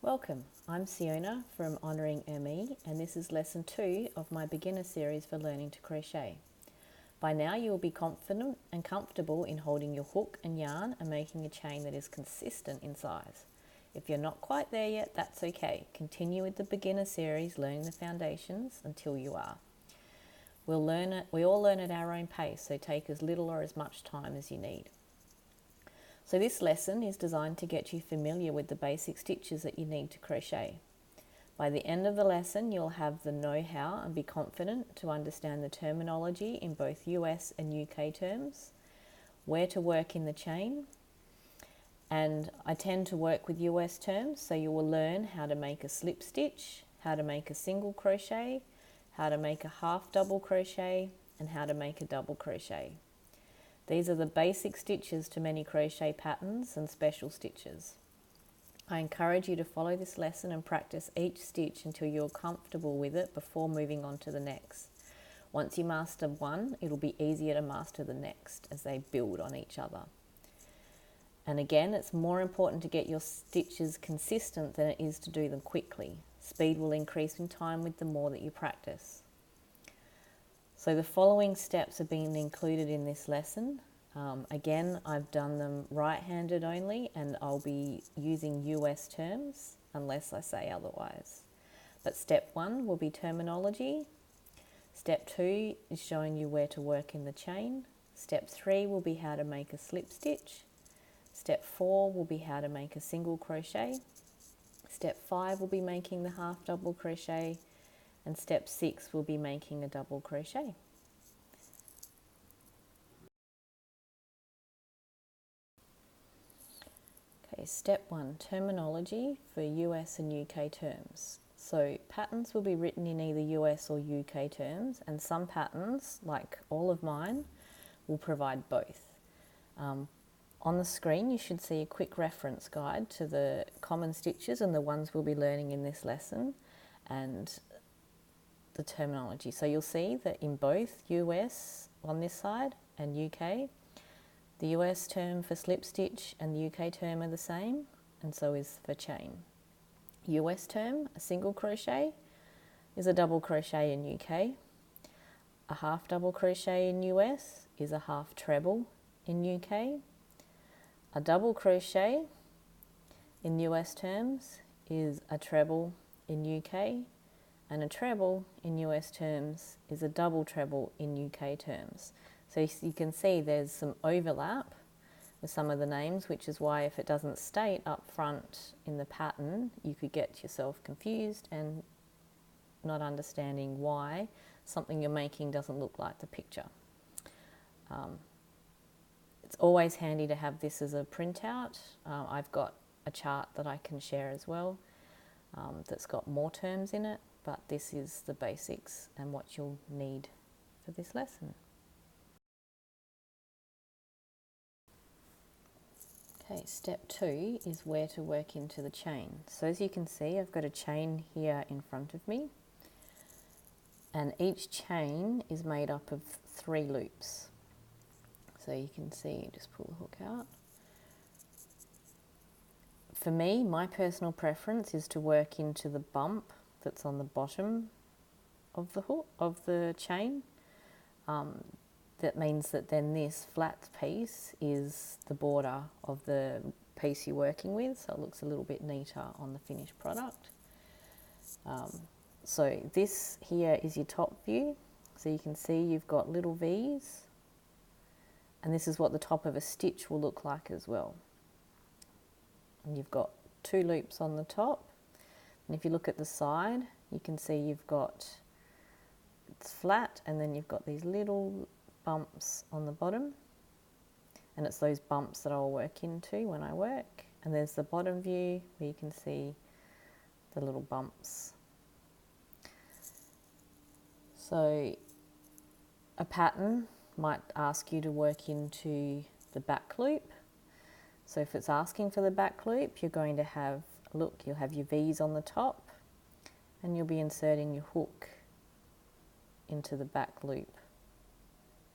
Welcome, I'm Siona from Honouring Me, and this is lesson 2 of my beginner series for learning to crochet. By now you will be confident and comfortable in holding your hook and yarn and making a chain that is consistent in size. If you're not quite there yet, that's okay. Continue with the beginner series, learning the foundations until you are. We all learn at our own pace, so take as little or as much time as you need. So this lesson is designed to get you familiar with the basic stitches that you need to crochet. By the end of the lesson, you'll have the know-how and be confident to understand the terminology in both US and UK terms, where to work in the chain, and I tend to work with US terms, so you will learn how to make a slip stitch, how to make a single crochet, how to make a half double crochet, and how to make a double crochet. These are the basic stitches to many crochet patterns and special stitches. I encourage you to follow this lesson and practice each stitch until you're comfortable with it before moving on to the next. Once you master one, it'll be easier to master the next as they build on each other. And again, it's more important to get your stitches consistent than it is to do them quickly. Speed will increase in time with the more that you practice. So the following steps have been included in this lesson. Again, I've done them right-handed only, and I'll be using US terms unless I say otherwise. But step 1 will be terminology. Step 2 is showing you where to work in the chain. Step 3 will be how to make a slip stitch. Step 4 will be how to make a single crochet. Step 5 will be making the half double crochet. And step 6 will be making a double crochet. Okay, step 1, terminology for US and UK terms. So patterns will be written in either US or UK terms, and some patterns, like all of mine, will provide both. On the screen you should see a quick reference guide to the common stitches and the ones we'll be learning in this lesson, and the terminology. So you'll see that in both US on this side and UK, the US term for slip stitch and the UK term are the same, and so is for chain. US term, a single crochet, is a double crochet in UK. A half double crochet in US is a half treble in UK. A double crochet in US terms is a treble in UK. And a treble in US terms is a double treble in UK terms. So you can see there's some overlap with some of the names, which is why if it doesn't state up front in the pattern, you could get yourself confused and not understanding why something you're making doesn't look like the picture. It's always handy to have this as a printout. I've got a chart that I can share as well that's got more terms in it. But this is the basics and what you'll need for this lesson. Okay, step 2 is where to work into the chain. So as you can see, I've got a chain here in front of me, and each chain is made up of 3 loops. So you can see, just pull the hook out. For me, my personal preference is to work into the bump that's on the bottom of the hook of the chain. That means that then this flat piece is the border of the piece you're working with, so it looks a little bit neater on the finished product. So this here is your top view, so you can see you've got little V's, and this is what the top of a stitch will look like as well. And you've got 2 loops on the top. And if you look at the side, you can see you've got, it's flat, and then you've got these little bumps on the bottom. And it's those bumps that I'll work into when I work. And there's the bottom view where you can see the little bumps. So a pattern might ask you to work into the back loop. So if it's asking for the back loop, you're going to have, look, you'll have your V's on the top, and you'll be inserting your hook into the back loop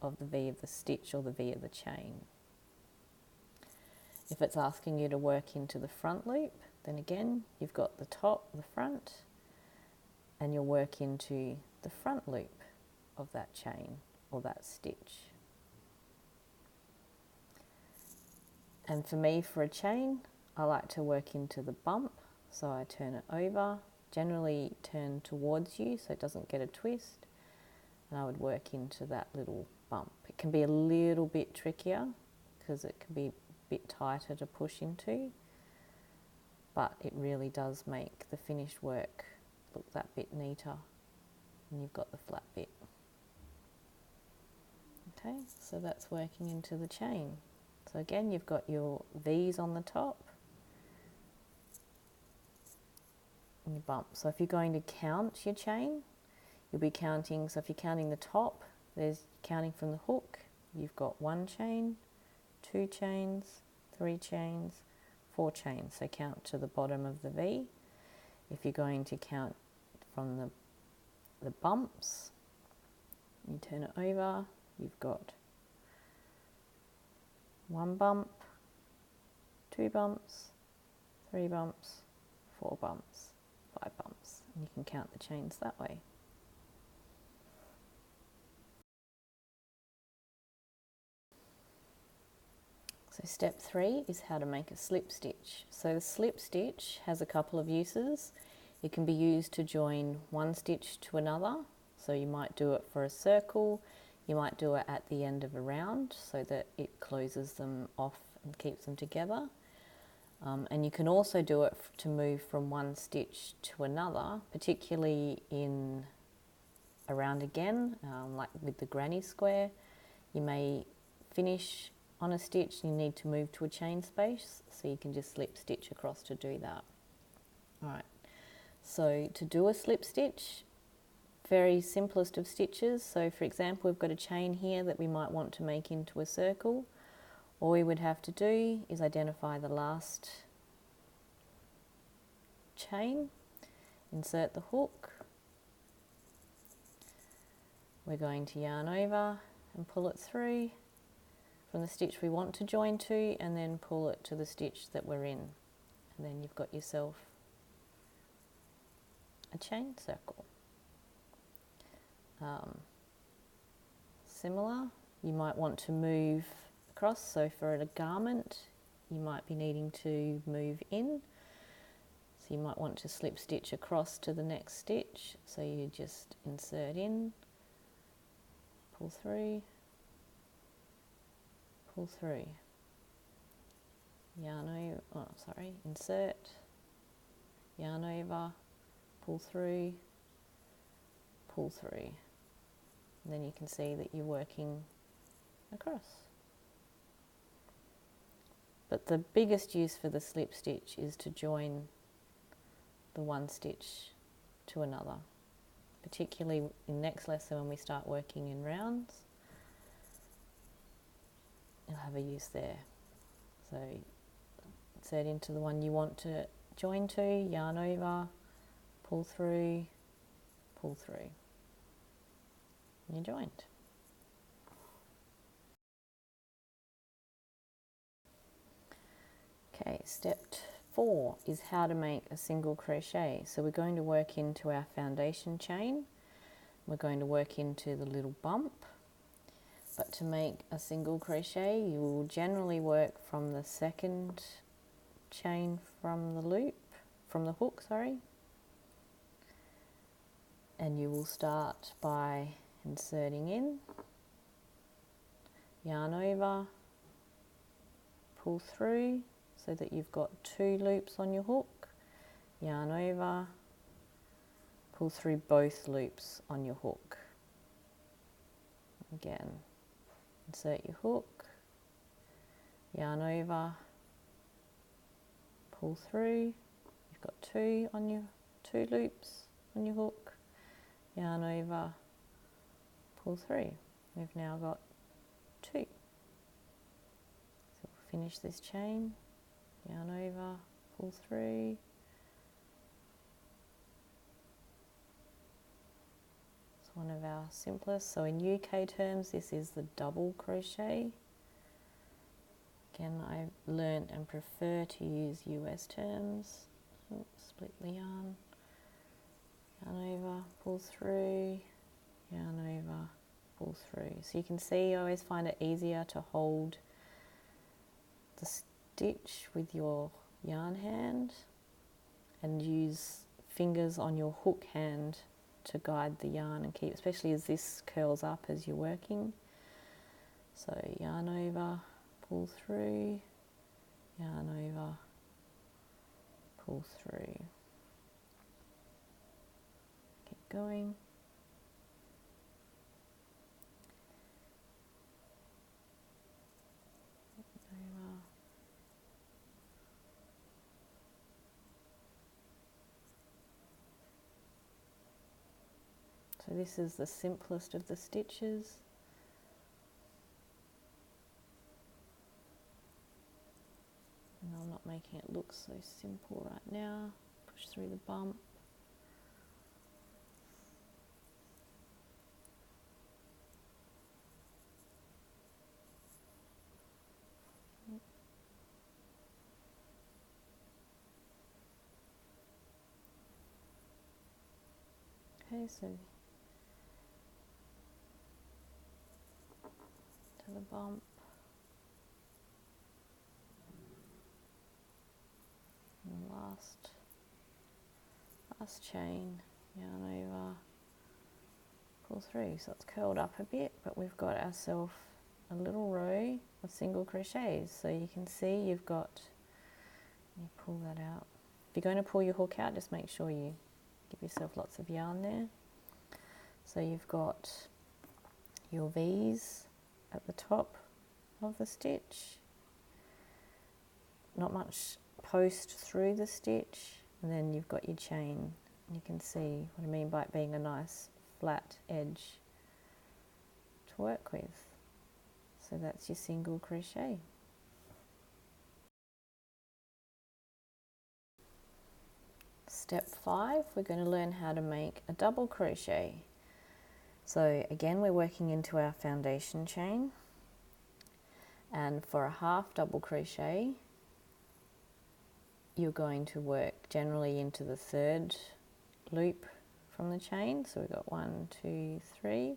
of the V of the stitch or the V of the chain. If it's asking you to work into the front loop, Then again, you've got the top, the front, and you'll work into the front loop of that chain or that stitch. And for me, for a chain, I like to work into the bump, so I turn it over, generally turn towards you so it doesn't get a twist, and I would work into that little bump. It can be a little bit trickier because it can be a bit tighter to push into, but it really does make the finished work look that bit neater, and you've got the flat bit. Okay, so that's working into the chain. So again, you've got your V's on the top and your bump. So if you're going to count your chain, you'll be counting, so if you're counting the top, there's counting from the hook, you've got 1 chain, 2 chains, 3 chains, 4 chains. So count to the bottom of the V. If you're going to count from the bumps, you turn it over, you've got 1 bump, 2 bumps, 3 bumps, 4 bumps, 5 bumps, and you can count the chains that way. So step 3 is how to make a slip stitch. So the slip stitch has a couple of uses. It can be used to join one stitch to another. So you might do it for a circle, you might do it at the end of a round so that it closes them off and keeps them together. And you can also do it to move from one stitch to another, particularly in a round again, like with the granny square. You may finish on a stitch and you need to move to a chain space, so you can just slip stitch across to do that. Alright, so to do a slip stitch, very simplest of stitches. So for example, we've got a chain here that we might want to make into a circle. All we would have to do is identify the last chain, insert the hook. We're going to yarn over and pull it through from the stitch we want to join to, and then pull it to the stitch that we're in. And then you've got yourself a chain circle. Similar, you might want to move across, so for a garment you might be needing to move in, so you might want to slip stitch across to the next stitch, so you just insert in, pull through, pull through, yarn over, insert, yarn over, pull through, pull through. And then you can see that you're working across. But the biggest use for the slip stitch is to join the one stitch to another, particularly in next lesson when we start working in rounds. You'll have a use there. So insert into the one you want to join to, yarn over, pull through, pull through. And you're joined. Okay, step 4 is how to make a single crochet. So we're going to work into our foundation chain. We're going to work into the little bump. But to make a single crochet, you will generally work from the second chain from the loop, from the hook, and you will start by inserting in, yarn over, pull through so that you've got 2 loops on your hook, yarn over, pull through both loops on your hook. Again, insert your hook, yarn over, pull through, you've got 2 loops on your hook, yarn over, pull through. We've now got 2. So we'll finish this chain, yarn over, pull through, it's one of our simplest. So in UK terms, this is the double crochet. Again, I learned and prefer to use US terms. So split the yarn over, pull through, yarn over, pull through. So you can see I always find it easier to hold the stitch with your yarn hand and use fingers on your hook hand to guide the yarn and keep, especially as this curls up as you're working. So yarn over, pull through, yarn over, pull through. Keep going. Over. So this is the simplest of the stitches. And I'm not making it look so simple right now. Push through the bump. Okay, so to the bump. And the last chain, yarn over, pull through. So it's curled up a bit, but we've got ourselves a little row of single crochets. So you can see you've got, you pull that out. If you're going to pull your hook out, just make sure you give yourself lots of yarn there. So you've got your V's at the top of the stitch, not much post through the stitch, and then you've got your chain. You can see what I mean by it being a nice flat edge to work with. So that's your single crochet. Step 5, we're going to learn how to make a double crochet. So again, we're working into our foundation chain, and for a half double crochet you're going to work generally into the third loop from the chain. So we've got 1, 2, 3.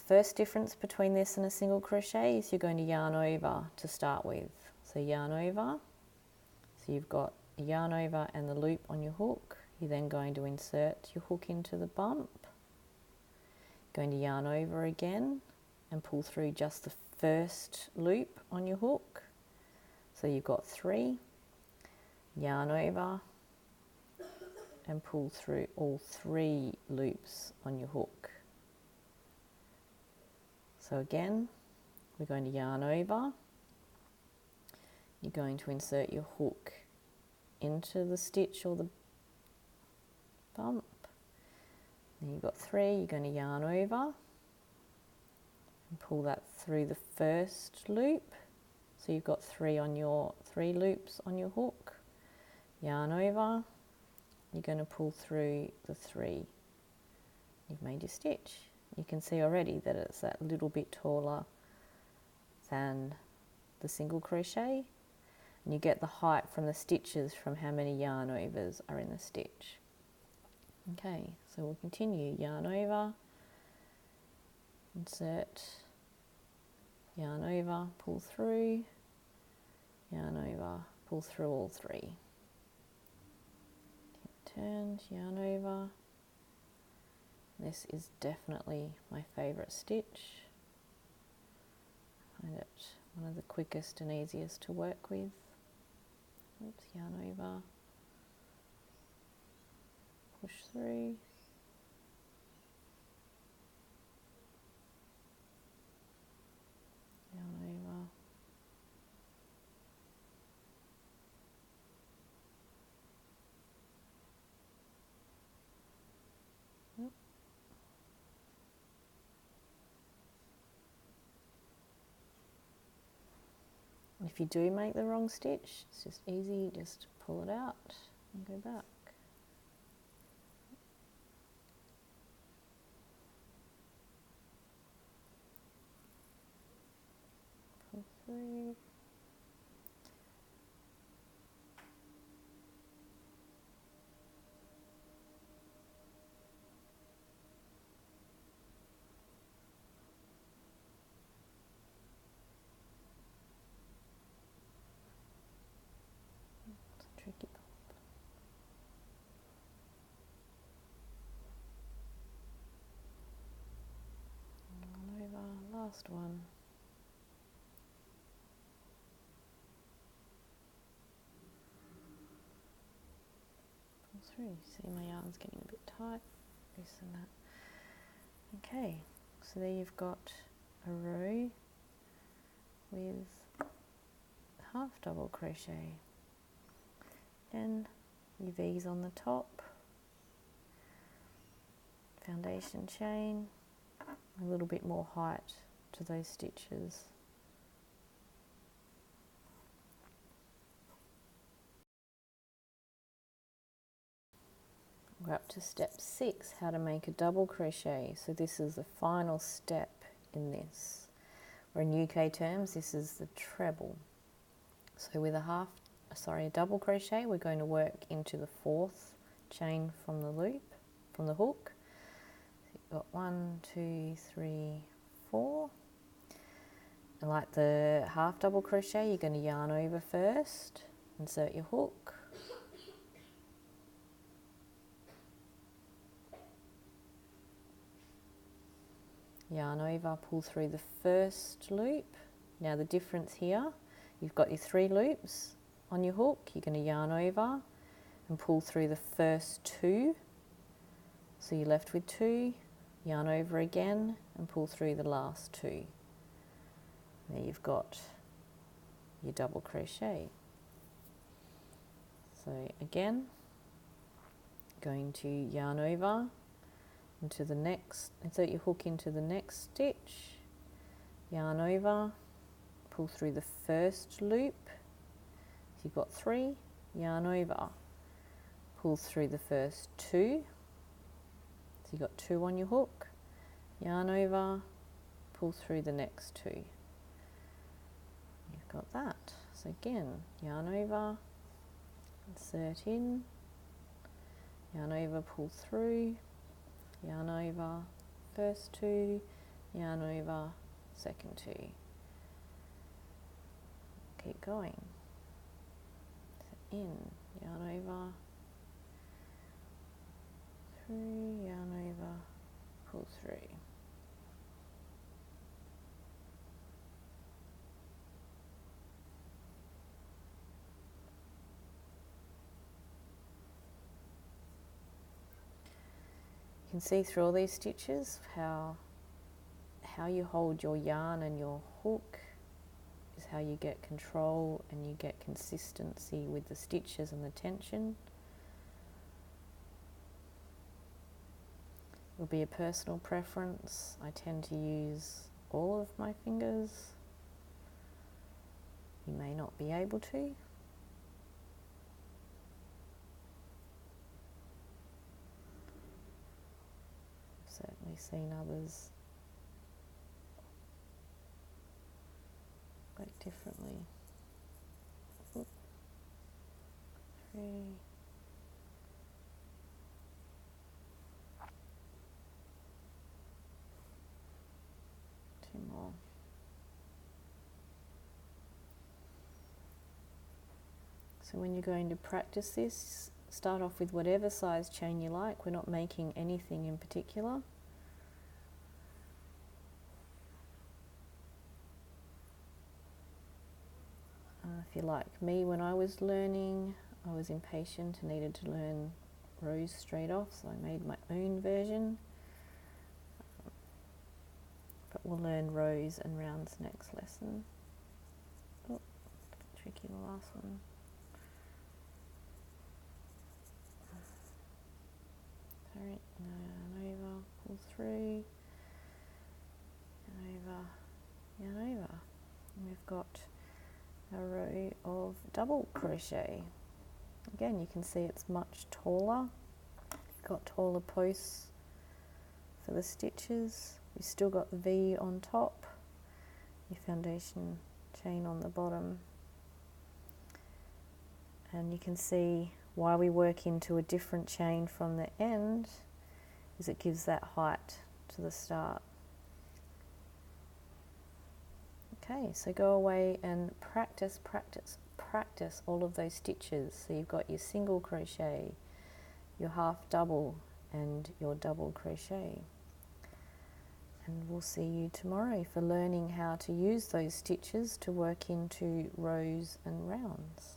First difference between this and a single crochet is you're going to yarn over to start with. So yarn over, so you've got a yarn over and the loop on your hook. You're then going to insert your hook into the bump, going to yarn over again and pull through just the first loop on your hook. So you've got 3, yarn over and pull through all 3 loops on your hook. So again, we're going to yarn over, you're going to insert your hook into the stitch or the bump, then you've got 3, you're going to yarn over and pull that through the first loop. So you've got 3 loops on your hook, yarn over, you're going to pull through the 3. You've made your stitch. You can see already that it's that little bit taller than the single crochet, and you get the height from the stitches from how many yarn overs are in the stitch. Okay, so we'll continue. Yarn over, insert, yarn over, pull through, yarn over, pull through all 3. Turned, yarn over. This is definitely my favourite stitch. I find it one of the quickest and easiest to work with. Oops, yarn over, push through, yarn over, yep. If you do make the wrong stitch, it's just easy, just pull it out and go back. Pull through. last one. Pull through. See, my yarn's getting a bit tight. Loosen that. Okay, so there you've got a row with half double crochet. Then your V's on the top, foundation chain, a little bit more height to those stitches. We're up to step 6, how to make a double crochet. So this is the final step in this, or in UK terms this is the treble. So with a double crochet, we're going to work into the 4th chain from the loop, from the hook. So you've got 1, 2, 3, 4. And like the half double crochet, you're going to yarn over first, insert your hook, yarn over, pull through the first loop. Now the difference here, you've got your 3 loops on your hook, you're going to yarn over and pull through the first 2. So you're left with 2, yarn over again and pull through the last 2. There you've got your double crochet. So again, going to yarn over into the next, insert your hook into the next stitch, yarn over, pull through the first loop. So you've got 3, yarn over, pull through the first 2. So you've got 2 on your hook, yarn over, pull through the next 2. You've got that. So again, yarn over, insert in, yarn over, pull through, yarn over, first 2, yarn over, second 2. Keep going. So in, yarn over, through, yarn over, pull through. You can see through all these stitches how you hold your yarn and your hook is how you get control and you get consistency with the stitches and the tension. It'll be a personal preference. I tend to use all of my fingers. You may not be able to. Certainly seen others work differently. 3, 2 more. So when you're going to practice this, start off with whatever size chain you like. We're not making anything in particular. If you're like me, when I was learning, I was impatient and needed to learn rows straight off, so I made my own version. But we'll learn rows and rounds next lesson. Oh, tricky, the last one. Sorry, yarn over, pull through, yarn over, yarn over. And we've got a row of double crochet. Again, you can see it's much taller. Got taller posts for the stitches. You've still got the V on top, your foundation chain on the bottom. And you can see why we work into a different chain from the end is it gives that height to the start. Okay, so go away and practice all of those stitches. So you've got your single crochet, your half double and your double crochet. And we'll see you tomorrow for learning how to use those stitches to work into rows and rounds.